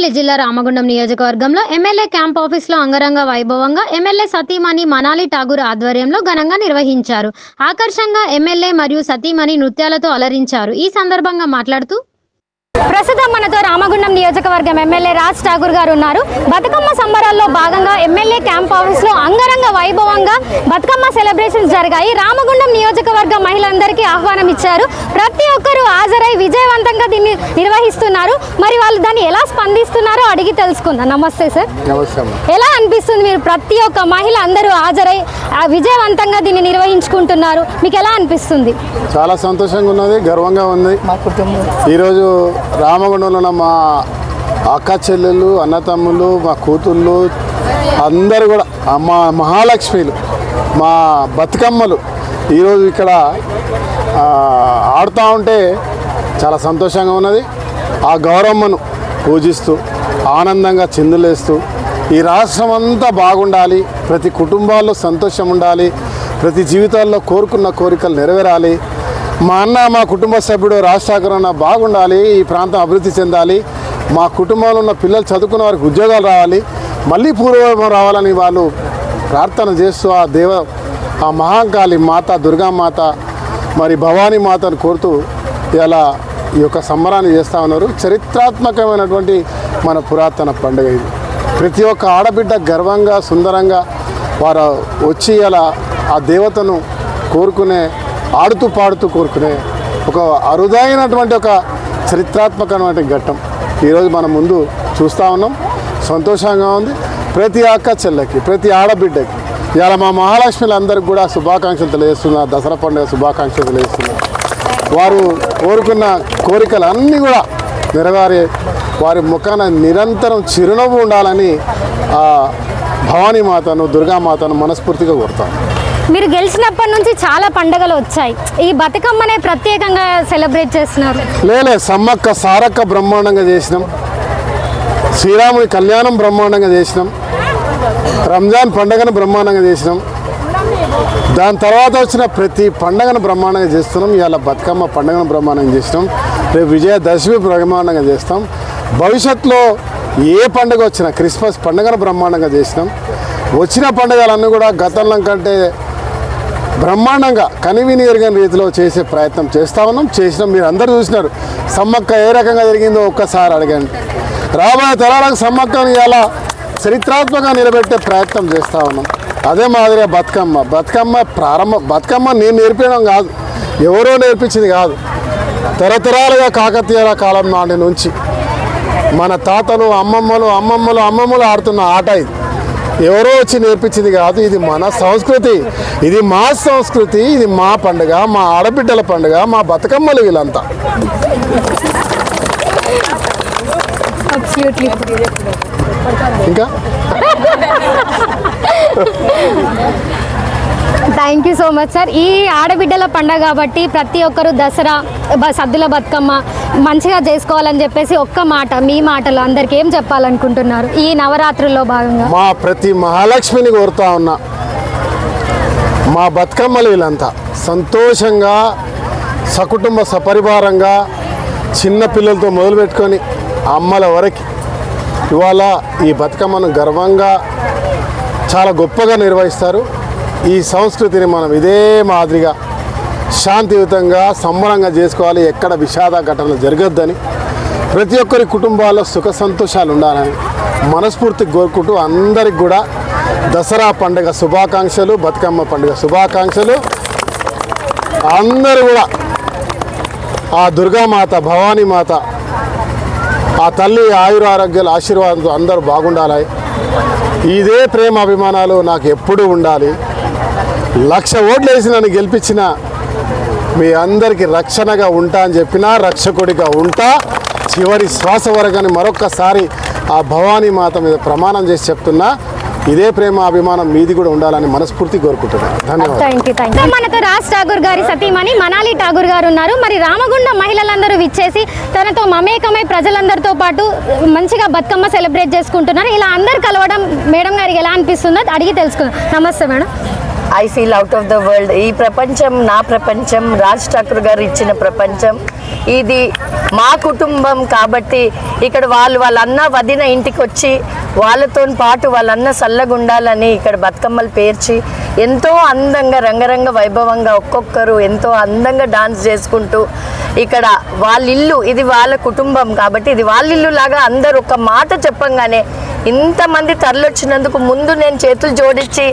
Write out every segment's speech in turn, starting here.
పెద్దపల్లి జిల్లా రామగుండం నియోజకవర్గంలో MLA camp ఆఫీస్లో అంగరంగ వైభవంగా ఎమ్మెల్యే సతీమణి మనాలి ఠాగూర్ ఆధ్వర్యంలో ఘనంగా నిర్వహించారు. ఆకర్షంగా ఎమ్మెల్యే మరియు సతీమణి నృత్యాలతో అలరించారు. ఈ సందర్భంగా మాట్లాడుతూ ప్రస్తుతం మనతో రామగుండం నియోజకవర్గం ఎమ్మెల్యే రాజ్ ఠాగూర్ గారు ఉన్నారు. బతుకమ్మ సంబరాల్లో భాగంగా ఎమ్మెల్యే క్యాంప్ ఆఫీస్లో అంగరంగ వైభవంగా బతుకమ్మ సెలబ్రేషన్స్ జరిగాయి. రామగుండం నియోజకవర్గ మహిళలందరికీ ఆహ్వానం ఇచ్చారు. ప్రతి ఒక్కరూ హాజరై విజయవంతంగా దీన్ని నిర్వహిస్తున్నారు. మరి వాళ్ళు దాన్ని ఎలా స్పందిస్తున్నారో అడిగి తెలుసుకుందాం. నమస్తే సార్. ఎలా అనిపిస్తుంది? మీరు ప్రతి ఒక్క మహిళ అందరూ హాజరై విజయవంతంగా దీన్ని నిర్వహించుకుంటున్నారు, మీకు ఎలా అనిపిస్తుంది? చాలా సంతోషంగా ఉన్నది, గర్వంగా ఉంది. ఈరోజు రామగుండంలో ఉన్న మా అక్క చెల్లెళ్ళు, అన్నతమ్ముళ్ళు, మా కూతుళ్ళు అందరూ కూడా మా మహాలక్ష్మిలు, మా బతుకమ్మలు ఈరోజు ఇక్కడ ఆడుతూ ఉంటే చాలా సంతోషంగా ఉన్నది. ఆ గౌరమ్మను పూజిస్తూ ఆనందంగా చిందులేస్తూ ఈ రాష్ట్రం అంతా బాగుండాలి, ప్రతి కుటుంబాల్లో సంతోషం ఉండాలి, ప్రతి జీవితాల్లో కోరుకున్న కోరికలు నెరవేరాలి, మా అన్న మా కుటుంబ సభ్యుడు రాజ్ ఠాకూర్ అన్న బాగుండాలి, ఈ ప్రాంతం అభివృద్ధి చెందాలి, మా కుటుంబంలో ఉన్న పిల్లలు చదువుకున్న వారికి ఉద్యోగాలు రావాలి, మళ్ళీ పూర్వవైభవం రావాలని వాళ్ళు ప్రార్థన చేస్తూ ఆ మహాంకాళి మాత, దుర్గామాత, మరి భవానీ మాతను కోరుతూ ఇలా ఈ యొక్క సంబరాన్ని చేస్తూ ఉన్నారు. చరిత్రాత్మకమైనటువంటి మన పురాతన పండుగ ఇది. ప్రతి ఒక్క ఆడబిడ్డ గర్వంగా సుందరంగా వారు వచ్చి ఇలా ఆ దేవతను కోరుకునే, ఆడుతూ పాడుతూ కోరుకునే ఒక అరుదైనటువంటి ఒక చరిత్రాత్మకమైన ఘట్టం ఈరోజు మనం ముందు చూస్తూ ఉన్నాం. సంతోషంగా ఉంది. ప్రతి అక్క చెల్లెకి, ప్రతి ఆడబిడ్డకి ఇలా మా మహాలక్ష్మిలందరికీ కూడా శుభాకాంక్షలు తెలియజేస్తున్నారు. దసరా పండుగ శుభాకాంక్షలు తెలియజేస్తున్నారు. వారు కోరుకున్న కోరికలు అన్నీ కూడా నెరవేరే వారి ముఖాన నిరంతరం చిరునవ్వు ఉండాలని ఆ భవానీ మాతను, దుర్గామాతను మనస్ఫూర్తిగా కోరుతాం. మీరు గెలిచినప్పటి నుంచి చాలా పండుగలు వచ్చాయి, ఈ బతుకమ్మనే ప్రత్యేకంగా సెలబ్రేట్ చేస్తున్నారు. లేలే సమ్మక్క సారక్క బ్రహ్మాండంగా చేసినాం, శ్రీరాముడి కళ్యాణం బ్రహ్మాండంగా చేసినాం, రంజాన్ పండుగను బ్రహ్మాండంగా చేసినాం, దాని తర్వాత వచ్చిన ప్రతి పండుగను బ్రహ్మాండంగా చేస్తున్నాం. ఇవాళ బతుకమ్మ పండుగను బ్రహ్మాండంగా చేసినాం, రేపు విజయదశమి బ్రహ్మాండంగా చేస్తాం. భవిష్యత్తులో ఏ పండుగ వచ్చినా క్రిస్మస్ పండుగను బ్రహ్మాండంగా చేసినాం. వచ్చిన పండుగలన్నీ కూడా గతంలో కంటే బ్రహ్మాండంగా కనివిని ఎరగని రీతిలో చేసే ప్రయత్నం చేస్తూ ఉన్నాం, చేసినాం. మీరు అందరూ చూసినారు సమ్మక్క ఏ రకంగా జరిగిందో ఒక్కసారి అడగండి. రాబోయే తరాలకు సమ్మక్కను ఇలా చరిత్రాత్మకంగా నిలబెట్టే ప్రయత్నం చేస్తూ ఉన్నాం. అదే మాదిరిగా బతుకమ్మ నేను నేర్పించడం కాదు, ఎవరో నేర్పించింది కాదు. తరతరాలుగా కాకతీయుల కాలం నాటి నుంచి మన తాతలు అమ్మమ్మలు ఆడుతున్న ఆట ఇది. ఎవరో వచ్చి నేర్పించింది కాదు, ఇది మన సంస్కృతి, ఇది మా సంస్కృతి, ఇది మా పండుగ, మా ఆడబిడ్డల పండుగ, మా బతుకమ్మలు వీళ్ళంతా. ఇంకా thank you so much sir. ఈ ఆడబిడ్డల పండుగ కాబట్టి ప్రతి ఒక్కరు దసరా, సద్దుల బతుకమ్మ మంచిగా చేసుకోవాలని చెప్పేసి ఒక్క మాట, మీ మాటలు అందరికి ఏం చెప్పాలనుకుంటున్నారు ఈ నవరాత్రుల్లో భాగంగా? మా ప్రతి మహాలక్ష్మిని కోరుతా ఉన్నా, మా బతుకమ్మలు వీళ్ళంతా సంతోషంగా సకుటుంబ సపరివారంగా చిన్న పిల్లలతో మొదలుపెట్టుకొని అమ్మల వరకు ఇవాళ ఈ బతుకమ్మను గర్వంగా చాలా గొప్పగా నిర్వహిస్తారు. ఈ సంస్కృతిని మనం ఇదే మాదిరిగా శాంతియుతంగా సంబరంగా చేసుకోవాలి, ఎక్కడ విషాద ఘటనలు జరగద్దని, ప్రతి ఒక్కరి కుటుంబాల్లో సుఖ సంతోషాలు ఉండాలని మనస్ఫూర్తిగా కోరుకుంటూ అందరికి కూడా దసరా పండుగ శుభాకాంక్షలు, బతుకమ్మ పండుగ శుభాకాంక్షలు. అందరూ కూడా ఆ దుర్గామాత, భవానీ మాత, ఆ తల్లి ఆయురారోగ్యాల ఆశీర్వాదంతో అందరూ బాగుండాలి. ఇదే ప్రేమ అభిమానాలు నాకు ఎప్పుడూ ఉండాలి. 1,00,000 ఓట్లు వేసి నన్ను గెలిపించిన మీ అందరికీ రక్షణగా ఉంటా అని చెప్పినా, రక్షకుడిగా ఉంటా చివరి శ్వాస వరకని మరొక్కసారి ఆ భవానీ మాత మీద ప్రమాణం చేసి చెప్తున్నా. ఇదే ప్రేమ అభిమానం మీది కూడా ఉండాలని మనస్ఫూర్తి కోరుకుంటున్నాను. ధన్యవాదాలు. మనతో రాజ్ ఠాగూర్ గారి సతీమణి మనాలి ఠాగూర్ గారు ఉన్నారు. మరి రామగుండం మహిళలందరూ విచ్చేసి తనతో మమేకమై ప్రజలందరితో పాటు మంచిగా బతుకమ్మ సెలబ్రేట్ చేసుకుంటున్నారు. ఇలా అందరు కలవడం మేడం గారికి ఎలా అనిపిస్తుందో అడిగి తెలుసుకుందాం. నమస్తే madam. I feel out of the world. ఈ ప్రపంచం నా ప్రపంచం, రాజ్ ఠాకూర్ గారు ఇచ్చిన ప్రపంచం. ఇది మా కుటుంబం కాబట్టి ఇక్కడ వాళ్ళ అన్న వదిన ఇంటికి వచ్చి వాళ్ళతో పాటు వాళ్ళ అన్న సల్లగుండాలని ఇక్కడ బతుకమ్మలు పేర్చి ఎంతో అందంగా రంగరంగ వైభవంగా ఒక్కొక్కరు ఎంతో అందంగా డాన్స్ చేసుకుంటూ ఇక్కడ వాళ్ళ ఇల్లు, ఇది వాళ్ళ కుటుంబం కాబట్టి ఇది వాళ్ళ ఇల్లు లాగా అందరూ ఒక మాట చెప్పంగానే ఇంతమంది తరలొచ్చినందుకు ముందు నేను చేతులు జోడించి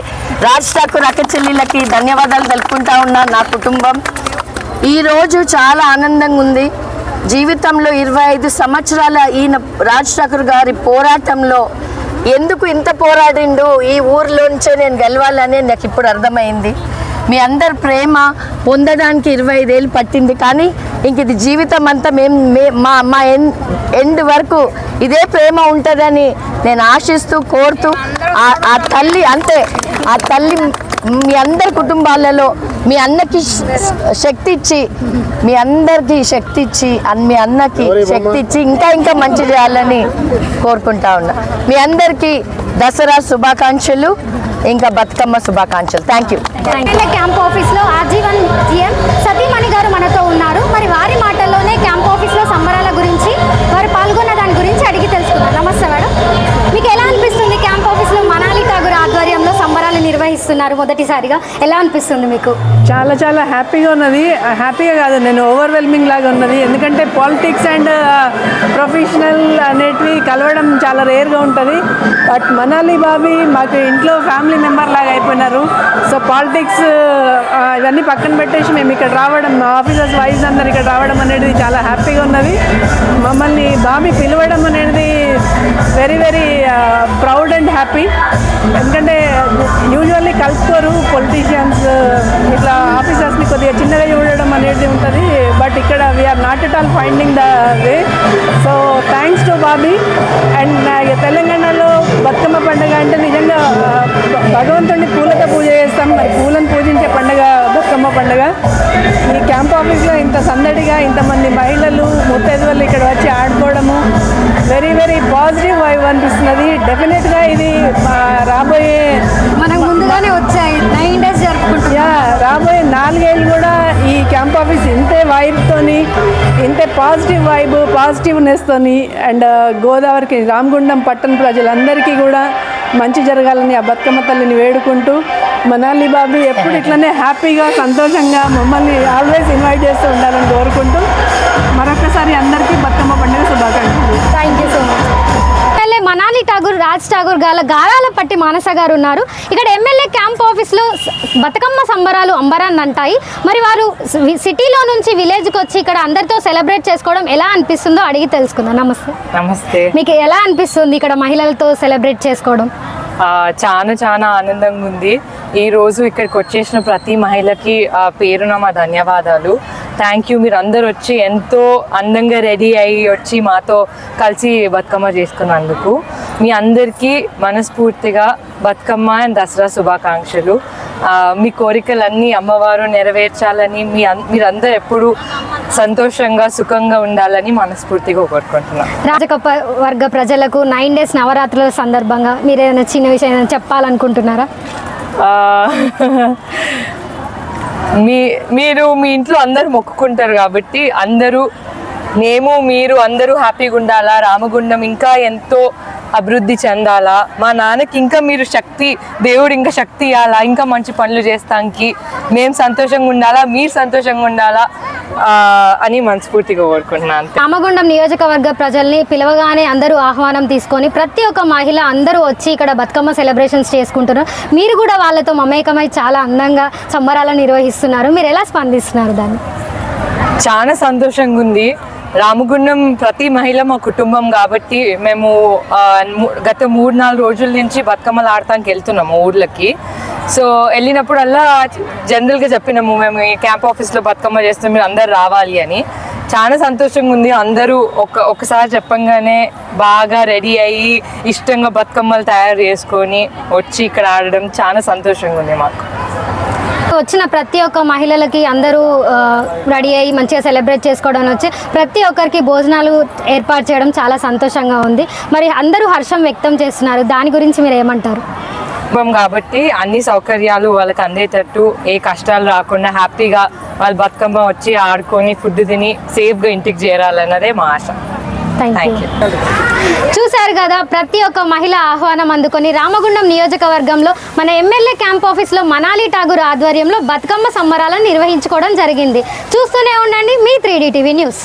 రాజ్ ఠాకూర్ అక్క చెల్లెళ్ళకి ధన్యవాదాలు తెలుపుకుంటా ఉన్నా. నా కుటుంబం ఈరోజు చాలా ఆనందంగా ఉంది. జీవితంలో 25 సంవత్సరాల ఈయన రాజ్ ఠాకూర్ గారి పోరాటంలో ఎందుకు ఇంత పోరాడిండు, ఈ ఊర్లోంచే నేను గెలవాలని నాకు ఇప్పుడు అర్థమైంది. మీ అందరి ప్రేమ పొందడానికి 25 ఏళ్ళు పట్టింది, కానీ ఇంక ఇది జీవితం అంతా మా ఎండ్ వరకు ఇదే ప్రేమ ఉంటుందని నేను ఆశిస్తూ కోరుతూ ఆ తల్లి అంతే, ఆ తల్లి మీ అందరి కుటుంబాలలో మీ అన్నకి శక్తి ఇచ్చి, మీ అందరికి శక్తి ఇచ్చి, మీ అన్నకి శక్తి ఇచ్చి ఇంకా ఇంకా మంచి చేయాలని కోరుకుంటా ఉన్నా. మీ అందరికీ దసరా శుభాకాంక్షలు, ఇంకా బతుకమ్మ శుభాకాంక్షలు. Thank you. క్యాంప్ ఆఫీస్లో ఆజీవన్ జీఎం సతీమణి గారు మనతో ఉన్నారు. మరి వారి మాటల్లోనే క్యాంప్ ఆఫీస్లో సంబరాల గురించి, వారు పాల్గొన్న దాని గురించి అడిగి తెలుసుకుందాం. నమస్తే మేడం, మీకు ఎలా అనిపిస్తుంది క్యాంప్ ఆఫీస్లో మనాలి ఠాగూర్ ఆధ్వర్యంలో సంబరాలు నిర్వహిస్తున్నారు మొదటిసారిగా, ఎలా అనిపిస్తుంది మీకు? చాలా చాలా హ్యాపీగా ఉన్నది. హ్యాపీగా కాదు, నేను ఓవర్వెల్మింగ్ లాగా ఉన్నది. ఎందుకంటే పాలిటిక్స్ అండ్ ప్రొఫెషనల్ అనేటివి కలవడం చాలా రేర్గా ఉంటుంది. బట్ మనాలి బాబీ మాకు ఇంట్లో ఫ్యామిలీ మెంబర్ లాగా అయిపోయినారు. సో పాలిటిక్స్ ఇవన్నీ పక్కన పెట్టేసి మేము ఇక్కడ రావడం, మా ఆఫీసర్స్ వైజ్ అందరు ఇక్కడ రావడం అనేది చాలా హ్యాపీగా ఉన్నది. మమ్మల్ని బాబీ పిలవడం అనేది very very proud and happy. ఎందుకంటే యూజువల్లీ కలుపుకోరు పొలిటీషియన్స్, ఇట్లా ఆఫీసర్స్ని కొద్దిగా చిన్నగా చూడడం అనేది ఉంటుంది. బట్ ఇక్కడ we are not at all finding the way. So thanks to Bobby. And తెలంగాణలో బతుకమ్మ పండుగ అంటే నిజంగా భగవంతుడిని పూలతో పూజ చేస్తాం, మరి పూలను పూజించే పండుగ బతుకమ్మ పండుగ. ఈ క్యాంప్ ఆఫీస్లో ఇంత సందడిగా ఇంతమంది మహిళలు ముత్తైదువులు ఇక్కడ వచ్చి ఆడుకోవడము వెరీ వెరీ పాజిటివ్ వైబ్ అనిపిస్తున్నది. డెఫినెట్గా ఇది రాబోయే మనకు ముందుగానే వచ్చాయి 9 days జరుపుకుంటున్నా, రాబోయే 4 ఏళ్ళు కూడా ఈ క్యాంప్ ఆఫీస్ ఇంతే వైబ్తోని, ఇంతే పాజిటివ్ వైబ్ పాజిటివ్నెస్తోని అండ్ గోదావరికి రామగుండం పట్టణ ప్రజలందరికీ కూడా మంచి జరగాలని ఆ బతుకమ్మ తల్లిని వేడుకుంటూ, మనాలి బాబీ ఎప్పుడు ఇట్లనే హ్యాపీగా సంతోషంగా మమ్మల్ని ఆల్వేస్ ఇన్వైట్ చేస్తూ ఉండాలని కోరుకుంటూ మరొకసారి అందరికీ బతుకమ్మ పండుగ శుభాకాంక్షలు. Thank you so much. MLA Manali Thakur, Raj Thakur గారాల పట్టి మానస గారు ఉన్నారు. ఇక్కడ ఎమ్మెల్యే క్యాంప్ ఆఫీస్లో బతుకమ్మ సంబరాలు అంబరాన్ని అంటాయి. మరి వారు సిటీలో నుంచి విలేజ్కి వచ్చి ఇక్కడ అందరితో సెలబ్రేట్ చేసుకోవడం ఎలా అనిపిస్తుందో అడిగి తెలుసుకుందాం. నమస్తే. నమస్తే. మీకు ఎలా అనిపిస్తుంది ఇక్కడ మహిళలతో సెలబ్రేట్ చేసుకోవడం? చాలా చాలా ఆనందంగా ఉంది. ఈరోజు ఇక్కడికి వచ్చేసిన ప్రతి మహిళకి పేరున మా ధన్యవాదాలు. Thank you. మీరు అందరు వచ్చి ఎంతో అందంగా రెడీ అయ్యి వచ్చి మాతో కలిసి బతుకమ్మ చేసుకున్నందుకు మీ అందరికీ మనస్ఫూర్తిగా బతుకమ్మ అండ్ దసరా శుభాకాంక్షలు. మీ కోరికలన్నీ అమ్మవారు నెరవేర్చాలని, మీరందరూ ఎప్పుడు సంతోషంగా సుఖంగా ఉండాలని మనస్ఫూర్తిగా కోరుకుంటున్నాను. రాజకప్ప వర్గ ప్రజలకు 9 days నవరాత్రుల సందర్భంగా మీరు ఏదైనా చిన్న విషయం చెప్పాలనుకుంటున్నారా? మీరు మీ ఇంట్లో అందరూ మొక్కుకుంటారు కాబట్టి అందరూ మీరు అందరూ హ్యాపీగా ఉండాలా, రామగుండం ఇంకా ఎంతో అభివృద్ధి చెందాలా, మా నాన్నకి ఇంకా మీరు దేవుడు ఇంకా శక్తి ఇవ్వాలా, ఇంకా మంచి పనులు చేస్తానికి మేము సంతోషంగా ఉండాలా, మీరు సంతోషంగా ఉండాలా అని మనస్ఫూర్తిగా కోరుకుంటున్నాను. రామగుండం నియోజకవర్గ ప్రజల్ని పిలవగానే అందరూ ఆహ్వానం తీసుకొని ప్రతి ఒక్క మహిళ అందరూ వచ్చి ఇక్కడ బతుకమ్మ సెలబ్రేషన్స్ చేసుకుంటున్నారు. మీరు కూడా వాళ్ళతో మమేకమై చాలా అందంగా సంబరాలను నిర్వహిస్తున్నారు. మీరు ఎలా స్పందిస్తున్నారు దాన్ని? చాలా సంతోషంగా ఉంది. రామగుండం ప్రతి మహిళ మా కుటుంబం కాబట్టి మేము గత 3-4 రోజుల నుంచి బతుకమ్మలు ఆడటానికి వెళ్తున్నాము ఊర్లకి. సో వెళ్ళినప్పుడల్లా జనరల్గా చెప్పినాము మేము ఈ క్యాంప్ ఆఫీస్లో బతుకమ్మ చేస్తాం, మీరు అందరు రావాలి అని. చాలా సంతోషంగా ఉంది. అందరూ ఒకసారి చెప్పంగానే బాగా రెడీ అయ్యి ఇష్టంగా బతుకమ్మలు తయారు చేసుకొని వచ్చి ఇక్కడ ఆడడం చాలా సంతోషంగా ఉంది మాకు. వచ్చిన ప్రతి ఒక్క మహిళలకి అందరూ రెడీ అయ్యి మంచిగా సెలబ్రేట్ చేసుకోవడం వచ్చి ప్రతి ఒక్కరికి భోజనాలు ఏర్పాటు చేయడం చాలా సంతోషంగా ఉంది. మరి అందరూ హర్షం వ్యక్తం చేస్తున్నారు, దాని గురించి మీరు ఏమంటారు? కుటుంబం కాబట్టి అన్ని సౌకర్యాలు వాళ్ళకి అందేటట్టు ఏ కష్టాలు రాకుండా హ్యాపీగా వాళ్ళు బతుకమ్మ వచ్చి ఆడుకొని ఫుడ్ తిని సేఫ్గా ఇంటికి చేరాలన్నదే మా ఆశ. Thank you. చూశారు కదా, ప్రతి ఒక్క మహిళ ఆహ్వానం అందుకొని రామగుండం నియోజకవర్గంలో మన ఎమ్మెల్యే క్యాంప్ ఆఫీస్లో మనాలి ఠాగూర్ ఆధ్వర్యంలో బతుకమ్మ సంబరాలను నిర్వహించుకోవడం జరిగింది. చూస్తూనే ఉండండి మీ 3D టీవీ న్యూస్.